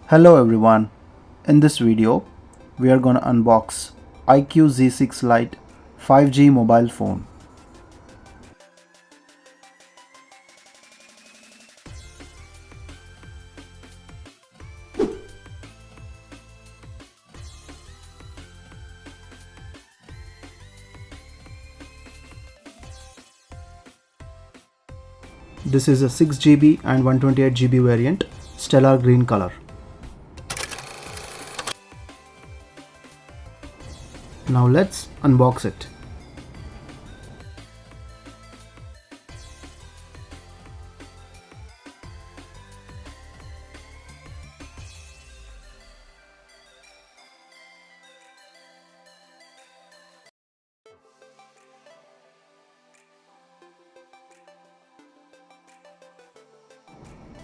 Hello everyone, in this video we are going to unbox IQOO Z6 Lite 5G mobile phone. This is a 6GB and 128GB variant, stellar green color. Now let's unbox it.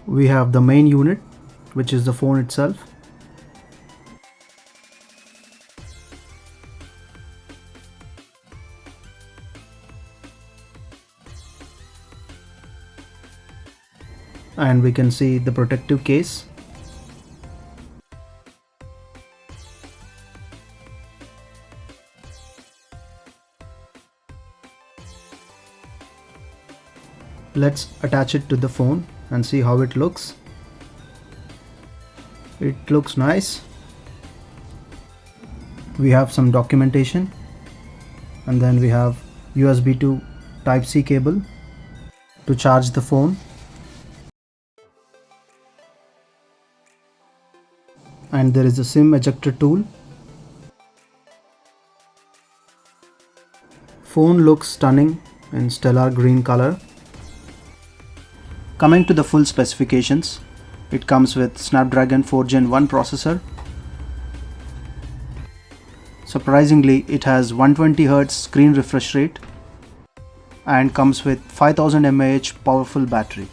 We have the main unit, which is the phone itself. And we can see the protective case. Let's attach it to the phone and see how it looks. It looks nice. We have some documentation, and then we have USB to Type-C cable to charge the phone, and there is a SIM ejector tool. Phone looks stunning in stellar green color. Coming to the full specifications, it comes with Snapdragon 4 Gen 1 processor. Surprisingly, it has 120Hz screen refresh rate and comes with 5000 mAh powerful battery.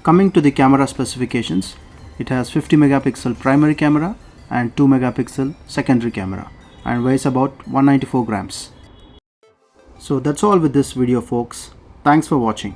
Coming to the camera specifications, it has 50 megapixel primary camera and 2 megapixel secondary camera and weighs about 194 grams. So that's all with this video, folks. Thanks for watching.